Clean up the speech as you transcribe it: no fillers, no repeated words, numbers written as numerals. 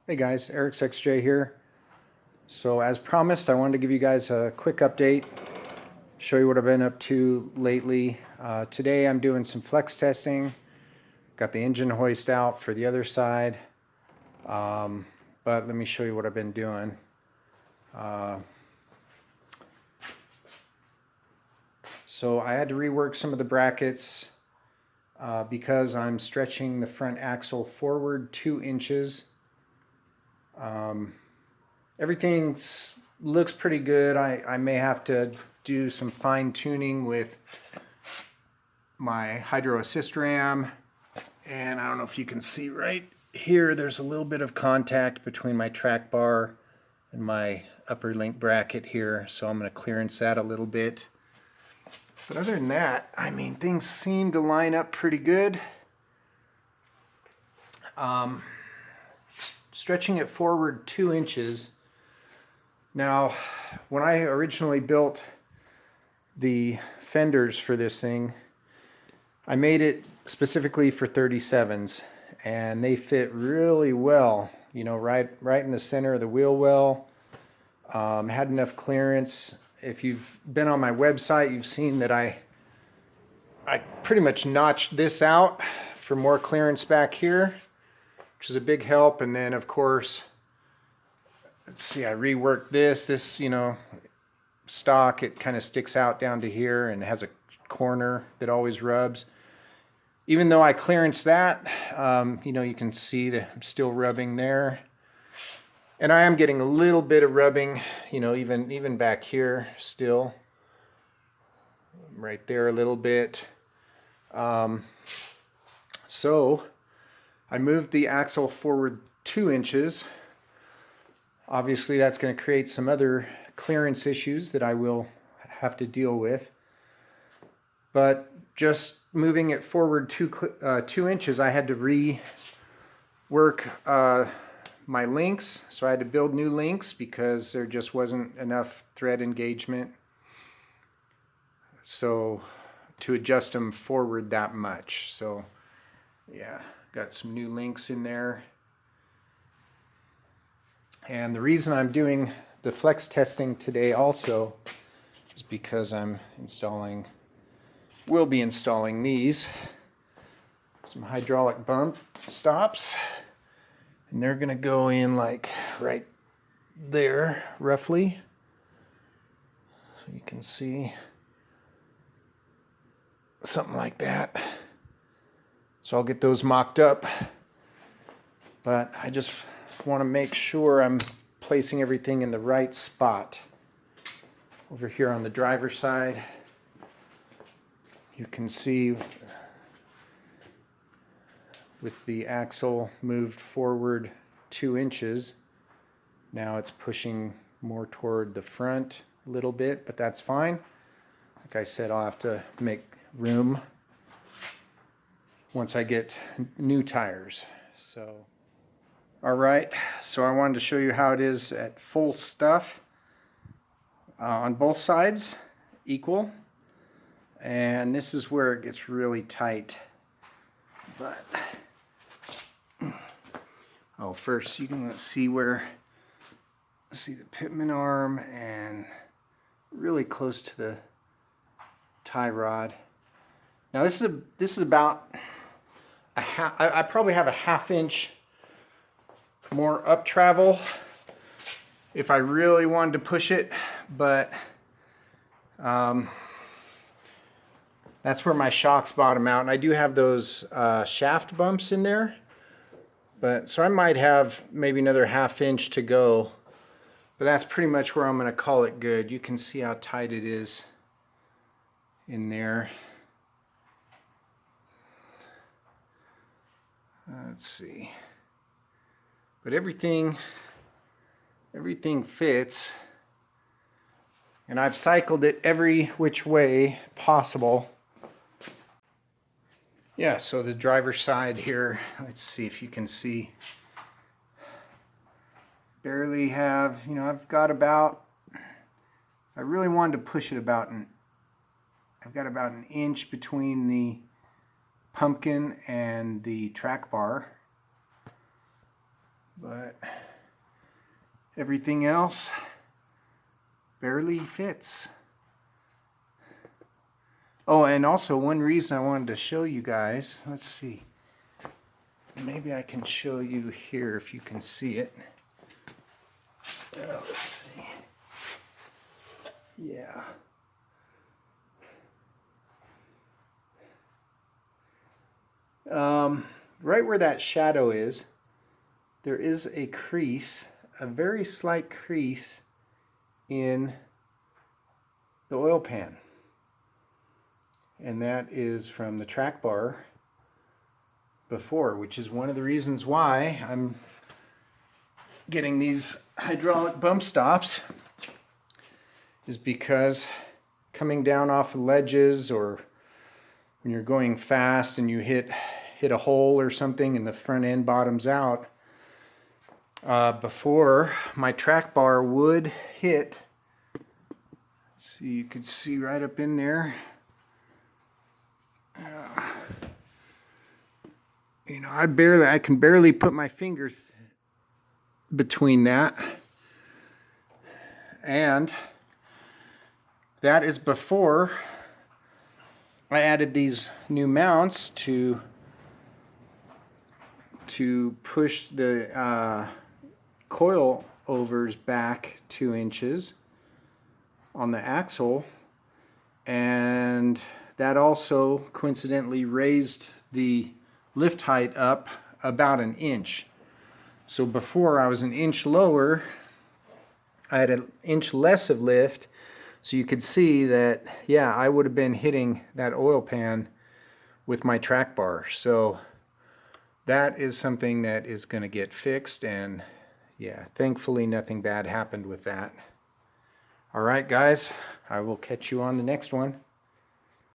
Hey guys, EricsXJ here. So as promised, I wanted to give you guys a quick update, show you what I've been up to lately. Today I'm doing some flex testing. Got the engine hoist out for the other side. But let me show you what I've been doing. So I had to rework some of the brackets because I'm stretching the front axle forward 2 inches. Everything looks pretty good. I may have to do some fine tuning with my hydro assist ram, and I don't know if you can see right here, there's a little bit of contact between my track bar and my upper link bracket here, so I'm going to clearance that a little bit. But other than that, I mean, things seem to line up pretty good. Stretching it forward 2 inches. Now, when I originally built the fenders for this thing, I made it specifically for 37s, and they fit really well, you know, right in the center of the wheel well. Had enough clearance. If you've been on my website, you've seen that I pretty much notched this out for more clearance back here, which is a big help. And then of course, let's see, I reworked this, you know, stock, it kind of sticks out down to here and has a corner that always rubs. Even though I clearanced that, you know, you can see that I'm still rubbing there. And I am getting a little bit of rubbing, you know, even back here still. Right there a little bit. So I moved the axle forward 2 inches. Obviously that's going to create some other clearance issues that I will have to deal with. But just moving it forward 2 inches, I had to rework my links. So I had to build new links because there just wasn't enough thread engagement. So to adjust them forward that much. So yeah, got some new links in there. And the reason I'm doing the flex testing today also is because will be installing these, some hydraulic bump stops, and they're gonna go in like right there roughly, so you can see something like that. So I'll get those mocked up, but I just want to make sure I'm placing everything in the right spot. Over here on the driver's side, you can see with the axle moved forward 2 inches, now it's pushing more toward the front a little bit, but that's fine. Like I said, I'll have to make room once I get new tires. So alright, so I wanted to show you how it is at full stuff on both sides, equal. And this is where it gets really tight. But, oh, first you can see the pitman arm and really close to the tie rod. Now this is about a half, I probably have a ½ inch more up travel if I really wanted to push it, but that's where my shocks bottom out, and I do have those shaft bumps in there, but so I might have maybe another ½ inch to go, but that's pretty much where I'm going to call it good. You can see how tight it is in there. Let's see. But everything fits, and I've cycled it every which way possible. Yeah, so the driver's side here, let's see if you can see. Barely have, you know, I've got about, if I really wanted to push it I've got about an inch between the pumpkin and the track bar. but everything else barely fits. Oh, and also one reason I wanted to show you guys, let's see, maybe I can show you here if you can see it. Let's see. Yeah. Right where that shadow is, there is a crease, a very slight crease in the oil pan. And that is from the track bar before, which is one of the reasons why I'm getting these hydraulic bump stops, is because coming down off of ledges, or when you're going fast and you hit a hole or something and the front end bottoms out, before my track bar would hit, see, you could see right up in there, you know, I can barely put my fingers between that, and that is before I added these new mounts to push the coil overs back 2 inches on the axle, and that also coincidentally raised the lift height up about 1 inch. So before I was 1 inch lower, I had 1 inch less of lift, so you could see that, yeah, I would have been hitting that oil pan with my track bar. So that is something that is going to get fixed, and yeah, thankfully nothing bad happened with that. All right, guys, I will catch you on the next one.